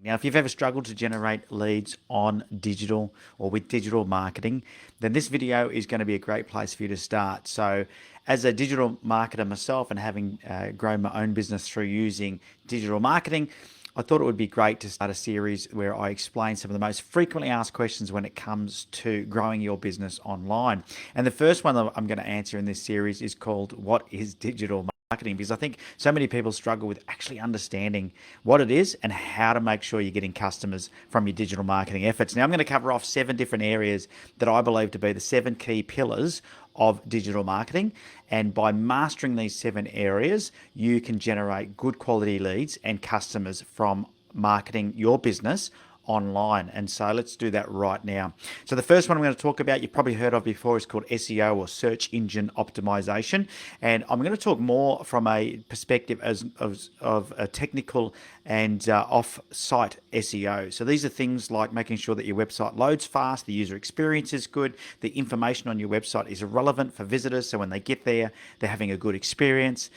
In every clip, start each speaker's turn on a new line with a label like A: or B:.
A: Now, if you've ever struggled to generate leads on digital or with digital marketing, then this video is going to be a great place for you to start. So, as a digital marketer myself and having grown my own business through using digital marketing, I thought it would be great to start a series where I explain some of the most frequently asked questions when it comes to growing your business online. And the first one that I'm going to answer in this series is called, "What is digital marketing?" Because I think so many people struggle with actually understanding what it is and how to make sure you're getting customers from your digital marketing efforts. Now, I'm going to cover off 7 different areas that I believe to be the 7 key pillars of digital marketing. And by mastering these 7 areas, you can generate good quality leads and customers from marketing your business online. And so let's do that right now. So the first one I'm going to talk about, you've probably heard of before, is called SEO, or search engine optimization. And I'm going to talk more from a perspective of a technical and off-site SEO. So these are things like making sure that your website loads fast, the user experience is good, the information on your website is relevant for visitors, so when they get there, they're having a good experience.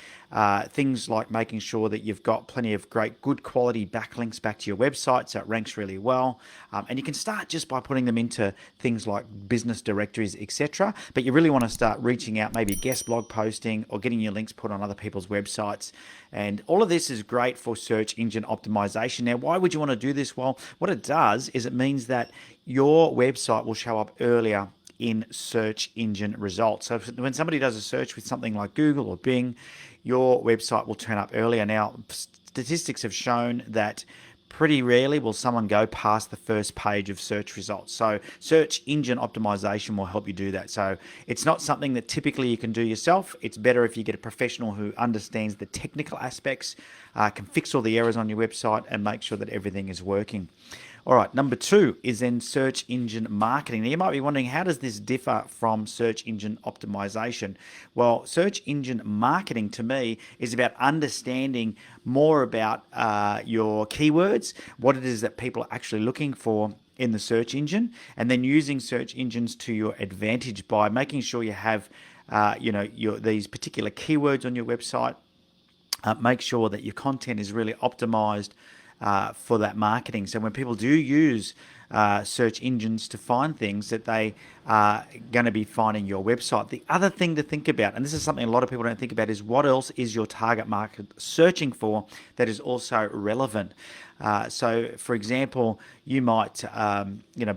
A: Things like making sure that you've got plenty of great, good quality backlinks back to your website so it ranks really well. And you can start just by putting them into things like business directories, etc. But you really want to start reaching out, maybe guest blog posting or getting your links put on other people's websites. And all of this is great for search engine optimization. Now, why would you want to do this? Well, what it does is it means that your website will show up earlier in search engine results. So when somebody does a search with something like Google or Bing, your website will turn up earlier. Now, statistics have shown that pretty rarely will someone go past the first page of search results. So search engine optimization will help you do that. So it's not something that typically you can do yourself. It's better if you get a professional who understands the technical aspects, can fix all the errors on your website and make sure that everything is working. All right, number 2 is then search engine marketing. Now, you might be wondering, how does this differ from search engine optimization? Well, search engine marketing to me is about understanding more about your keywords, what it is that people are actually looking for in the search engine, and then using search engines to your advantage by making sure you have these particular keywords on your website. Make sure that your content is really optimized for that marketing. So when people do use search engines to find things, that they are going to be finding your website. The other thing to think about, and this is something a lot of people don't think about, is what else is your target market searching for that is also relevant. So, for example, you might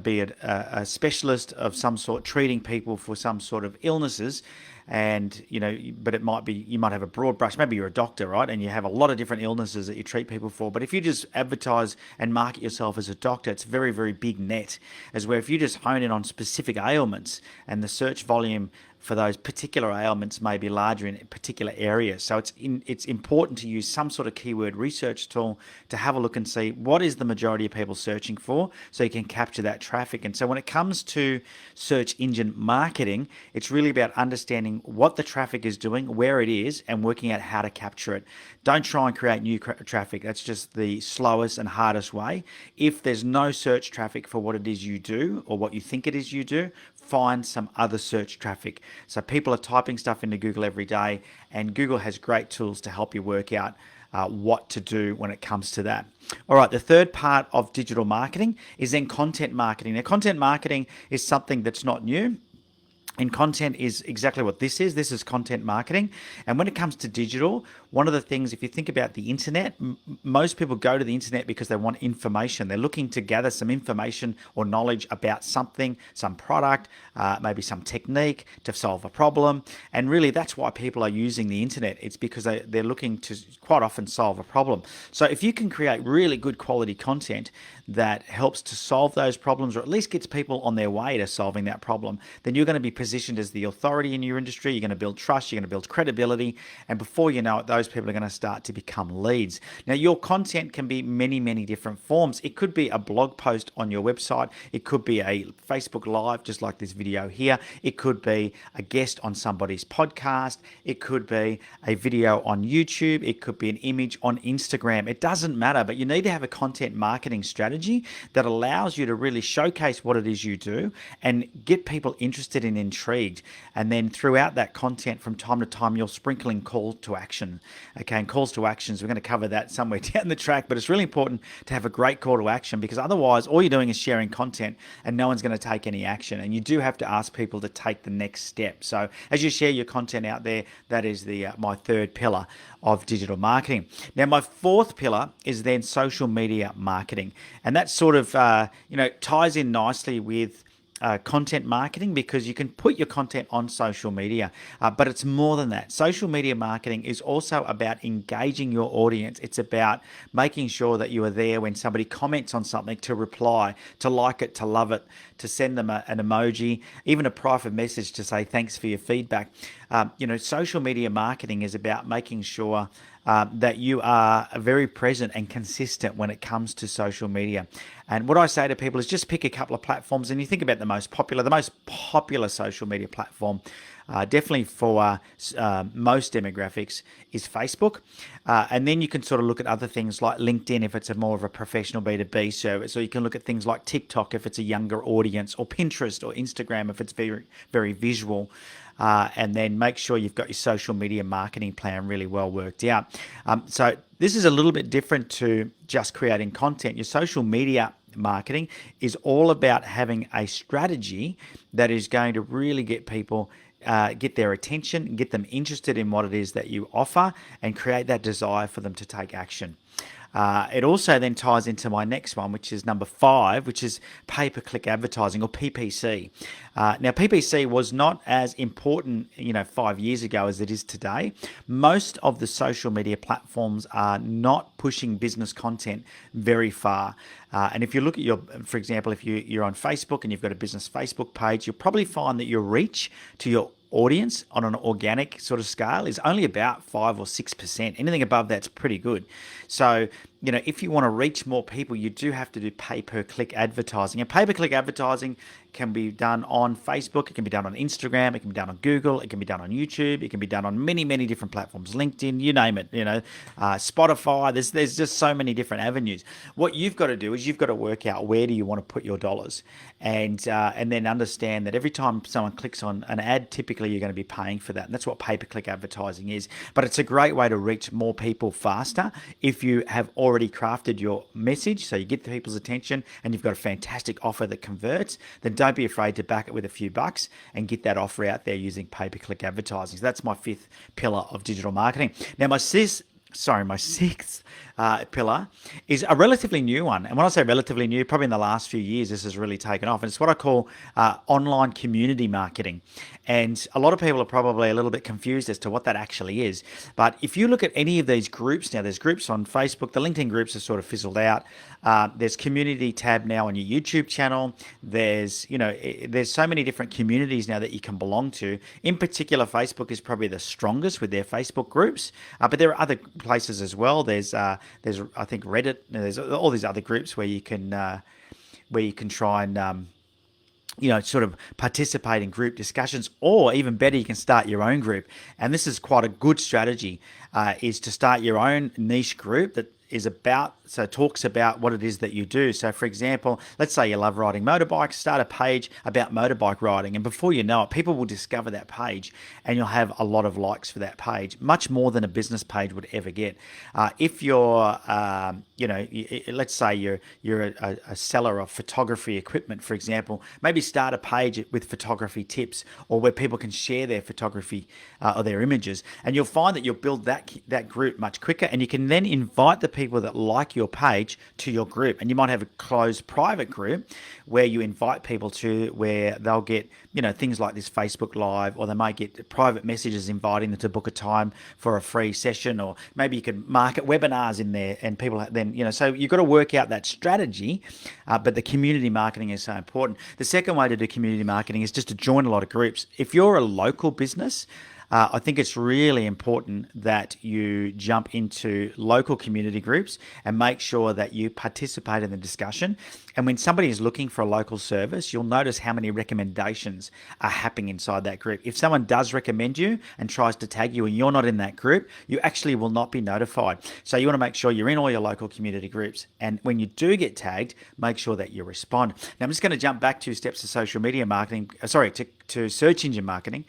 A: be a specialist of some sort, treating people for some sort of illnesses. And, but it might be, you might have a broad brush. Maybe you're a doctor, right? And you have a lot of different illnesses that you treat people for. But if you just advertise and market yourself as a doctor, it's a very, very big net. As where if you just hone in on specific ailments, and the search volume for those particular ailments may be larger in particular areas. So it's important to use some sort of keyword research tool to have a look and see what is the majority of people searching for, so you can capture that traffic. And so when it comes to search engine marketing, it's really about understanding what the traffic is doing, where it is, and working out how to capture it. Don't try and create new traffic. That's just the slowest and hardest way. If there's no search traffic for what it is you do or what you think it is you do, find some other search traffic. So people are typing stuff into Google every day, and Google has great tools to help you work out what to do when it comes to that. All right, the third part of digital marketing is then content marketing. Now, content marketing is something that's not new. And content is exactly what this is. This is content marketing. And when it comes to digital, one of the things, if you think about the internet, most people go to the internet because they want information. They're looking to gather some information or knowledge about something, some product, maybe some technique to solve a problem. And really, that's why people are using the internet. It's because they're looking to quite often solve a problem. So if you can create really good quality content that helps to solve those problems, or at least gets people on their way to solving that problem, then you're going to be positioned as the authority in your industry. You're going to build trust, you're going to build credibility, and before you know it, those people are going to start to become leads. Now, your content can be many, many different forms. It could be a blog post on your website. It could be a Facebook Live, just like this video here. It could be a guest on somebody's podcast. It could be a video on YouTube. It could be an image on Instagram. It doesn't matter, but you need to have a content marketing strategy that allows you to really showcase what it is you do and get people interested and intrigued. And then throughout that content, from time to time, you're sprinkling call to action. Okay, and calls to actions, we're going to cover that somewhere down the track, but it's really important to have a great call to action, because otherwise all you're doing is sharing content and no one's going to take any action. And you do have to ask people to take the next step. So as you share your content out there, that is the my third pillar of digital marketing. Now, my fourth pillar is then social media marketing, and that sort of ties in nicely with content marketing, because you can put your content on social media, but it's more than that. Social media marketing is also about engaging your audience. It's about making sure that you are there when somebody comments on something, to reply, to like it, to love it, to send them an emoji, even a private message to say thanks for your feedback. Social media marketing is about making sure that you are very present and consistent when it comes to social media. And what I say to people is just pick a couple of platforms, and you think about the most popular social media platform, definitely for most demographics, is Facebook. And then you can sort of look at other things like LinkedIn if it's a more of a professional B2B service, or you can look at things like TikTok if it's a younger audience, or Pinterest or Instagram if it's very, very visual. And then make sure you've got your social media marketing plan really well worked out. So this is a little bit different to just creating content. Your social media marketing is all about having a strategy that is going to really get people, get their attention, get them interested in what it is that you offer, and create that desire for them to take action. It also then ties into my next one, which is number 5, which is pay-per-click advertising, or PPC. Now, PPC was not as important, 5 years ago as it is today. Most of the social media platforms are not pushing business content very far. And if you look at for example, if you're on Facebook and you've got a business Facebook page, you'll probably find that your reach to your audience on an organic sort of scale is only about 5 or 6%. Anything above that's pretty good. So, if you want to reach more people, you do have to do pay-per-click advertising. And pay-per-click advertising can be done on Facebook, it can be done on Instagram, it can be done on Google, it can be done on YouTube, it can be done on many, many different platforms, LinkedIn, you name it, Spotify. There's just so many different avenues. What you've got to do is you've got to work out where do you want to put your dollars, and then understand that every time someone clicks on an ad, typically you're going to be paying for that. And that's what pay-per-click advertising is. But it's a great way to reach more people faster if you have already crafted your message, so you get the people's attention and you've got a fantastic offer that converts. Then don't be afraid to back it with a few bucks and get that offer out there using pay-per-click advertising. So that's my 5th pillar of digital marketing. Now, my 6th pillar is a relatively new one. And when I say relatively new, probably in the last few years, this has really taken off. And it's what I call online community marketing. And a lot of people are probably a little bit confused as to what that actually is. But if you look at any of these groups now, there's groups on Facebook, the LinkedIn groups have sort of fizzled out. There's community tab now on your YouTube channel. There's so many different communities now that you can belong to. In particular, Facebook is probably the strongest with their Facebook groups. But there are other places as well. There's I think Reddit. There's all these other groups where you can try and sort of participate in group discussions, or even better, you can start your own group. And this is quite a good strategy, is to start your own niche group that talks about what it is that you do. So for example, let's say you love riding motorbikes, start a page about motorbike riding, and before you know it, people will discover that page and you'll have a lot of likes for that page, much more than a business page would ever get. If you're let's say you're a seller of photography equipment, for example, maybe start a page with photography tips, or where people can share their photography or their images, and you'll find that you'll build that group much quicker, and you can then invite the people that like your page to your group. And you might have a closed private group where you invite people to, where they'll get things like this Facebook Live, or they might get private messages inviting them to book a time for a free session, or maybe you can market webinars in there, and people then so you've got to work out that strategy. But the community marketing is so important. The second way to do community marketing is just to join a lot of groups. If you're a local business, I think it's really important that you jump into local community groups and make sure that you participate in the discussion. And when somebody is looking for a local service, you'll notice how many recommendations are happening inside that group. If someone does recommend you and tries to tag you and you're not in that group, you actually will not be notified. So you want to make sure you're in all your local community groups. And when you do get tagged, make sure that you respond. Now, I'm just going to jump back 2 steps to social media marketing, to search engine marketing.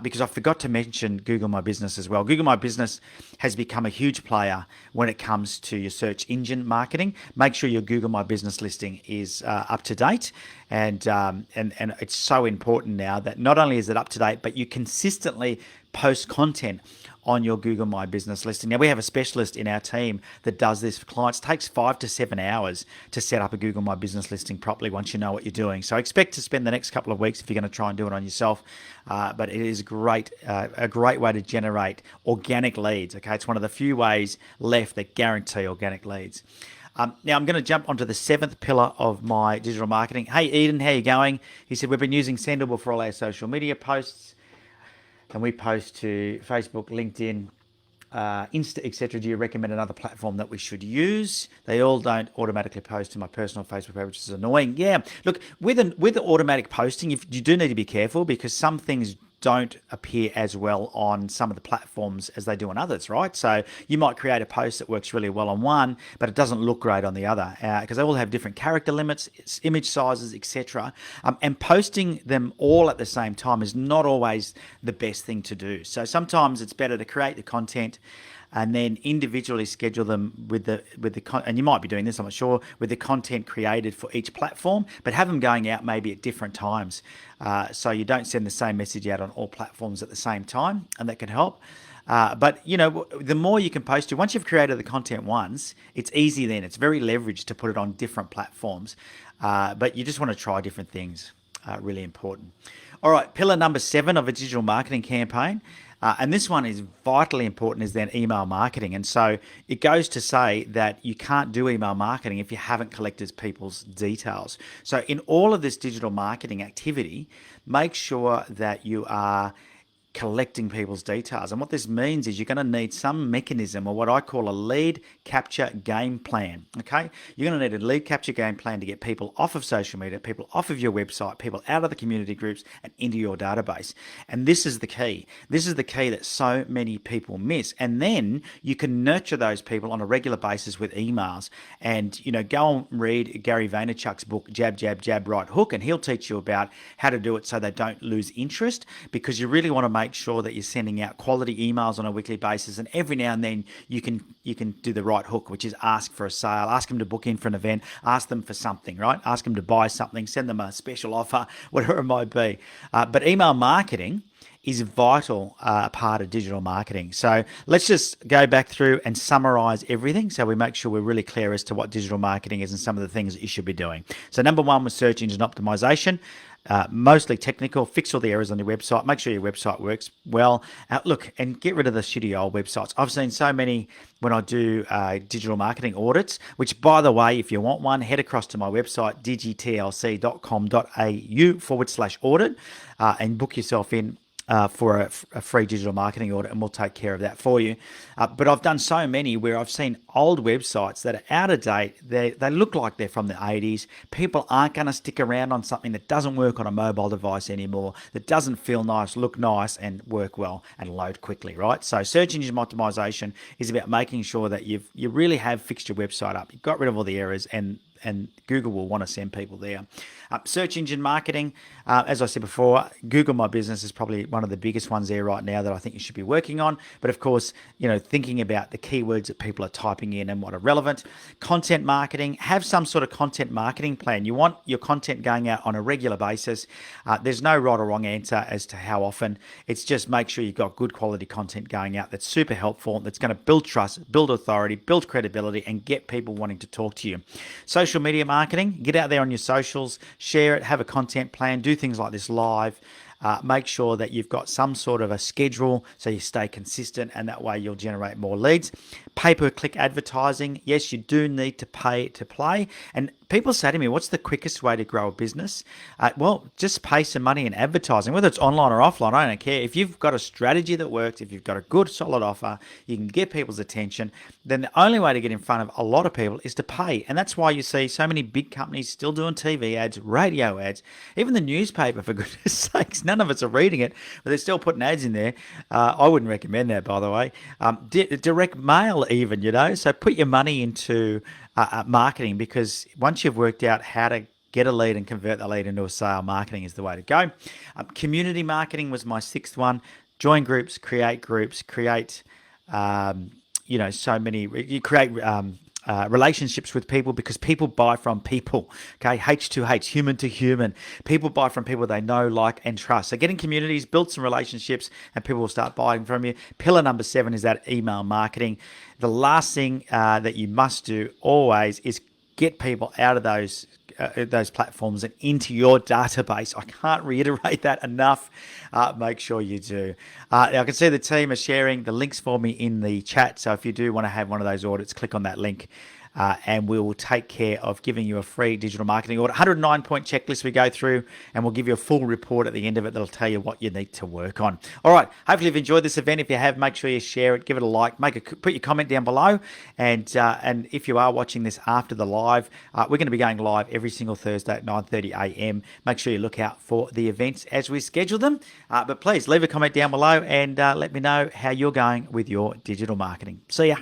A: because I forgot to mention Google My Business as well. Google My Business has become a huge player when it comes to your search engine marketing. Make sure your Google My Business listing is up to date, and it's so important now that not only is it up to date, but you consistently post content on your Google My Business listing. Now, we have a specialist in our team that does this for clients. It takes 5 to 7 hours to set up a Google My Business listing properly once you know what you're doing. So expect to spend the next couple of weeks if you're going to try and do it on yourself. But it is a great way to generate organic leads. Okay, it's one of the few ways left that guarantee organic leads. Now, I'm going to jump onto the 7th pillar of my digital marketing. Hey, Eden, how you going? He said, we've been using Sendable for all our social media posts. And we post to Facebook, LinkedIn, Insta, etc. Do you recommend another platform that we should use? They all don't automatically post to my personal Facebook page, which is annoying. Yeah, look, with the automatic posting, you do need to be careful because some things don't appear as well on some of the platforms as they do on others, right? So you might create a post that works really well on one, but it doesn't look great on the other because they all have different character limits, image sizes, etc. And posting them all at the same time is not always the best thing to do. So sometimes it's better to create the content and then individually schedule them with the and you might be doing this, I'm not sure, with the content created for each platform, but have them going out maybe at different times, so you don't send the same message out on all platforms at the same time, and that can help. But the more you can post to, once you've created the content once, it's easy then. It's very leveraged to put it on different platforms, but you just want to try different things. Really important. All right, pillar number 7 of a digital marketing campaign. And this one is vitally important, is then email marketing. And so it goes to say that you can't do email marketing if you haven't collected people's details. So in all of this digital marketing activity, make sure that you are collecting people's details. And what this means is you're going to need some mechanism, or what I call a lead capture game plan. Okay, you're going to need a lead capture game plan to get people off of social media, people off of your website, people out of the community groups and into your database. And this is the key. This is the key that so many people miss. And then you can nurture those people on a regular basis with emails. And go and read Gary Vaynerchuk's book, Jab, Jab, Jab, Right Hook, and he'll teach you about how to do it so they don't lose interest, because you really want to make sure that you're sending out quality emails on a weekly basis, and every now and then you can do the right hook, which is ask for a sale, ask them to book in for an event, ask them for something, right? Ask them to buy something, send them a special offer, whatever it might be. But email marketing is a vital part of digital marketing. So let's just go back through and summarize everything so we make sure we're really clear as to what digital marketing is and some of the things that you should be doing. So number 1 was search engine optimization. Mostly technical. Fix all the errors on your website. Make sure your website works well. Look, and get rid of the shitty old websites. I've seen so many when I do digital marketing audits, which, by the way, if you want one, head across to my website, digitlc.com.au/audit, and book yourself in for a free digital marketing audit, and we'll take care of that for you. But I've done so many where I've seen old websites that are out of date. They look like they're from the 80s. People aren't going to stick around on something that doesn't work on a mobile device anymore, that doesn't feel nice, look nice, and work well and load quickly, right? So search engine optimization is about making sure that you really have fixed your website up. You've got rid of all the errors, and Google will want to send people there. Search engine marketing, as I said before, Google My Business is probably one of the biggest ones there right now that I think you should be working on. But of course, thinking about the keywords that people are typing in and what are relevant. Content marketing, have some sort of content marketing plan. You want your content going out on a regular basis. There's no right or wrong answer as to how often. It's just make sure you've got good quality content going out that's super helpful, that's going to build trust, build authority, build credibility, and get people wanting to talk to you. Social media marketing, get out there on your socials, share it, have a content plan, do things like this live. Make sure that you've got some sort of a schedule so you stay consistent, and that way you'll generate more leads. Pay-per-click advertising. Yes, you do need to pay to play. And people say to me, what's the quickest way to grow a business? Well, just pay some money in advertising, whether it's online or offline. I don't care. If you've got a strategy that works, if you've got a good, solid offer, you can get people's attention, then the only way to get in front of a lot of people is to pay. And that's why you see so many big companies still doing TV ads, radio ads, even the newspaper, for goodness sakes. None of us are reading it, but they're still putting ads in there. I wouldn't recommend that, by the way. Direct mail even, so put your money into marketing, because once you've worked out how to get a lead and convert the lead into a sale. Marketing is the way to go. Community marketing was my sixth one. Join groups, create, so many, you create relationships with people, because people buy from people. Okay, H2H, human to human. People buy from people they know, like, and trust. So get in communities, build some relationships, and people will start buying from you. Pillar number 7 is that email marketing. The last thing that you must do always is get people out of those platforms and into your database. I can't reiterate that enough. Make sure you do. I can see the team are sharing the links for me in the chat. So if you do want to have one of those audits, click on that link. And we will take care of giving you a free digital marketing audit. 109-point checklist we go through, and we'll give you a full report at the end of it that'll tell you what you need to work on. All right. Hopefully you've enjoyed this event. If you have, make sure you share it, give it a like, put your comment down below. And if you are watching this after the live, we're going to be going live every single Thursday at 9:30 a.m. Make sure you look out for the events as we schedule them. But please leave a comment down below and let me know how you're going with your digital marketing. See ya.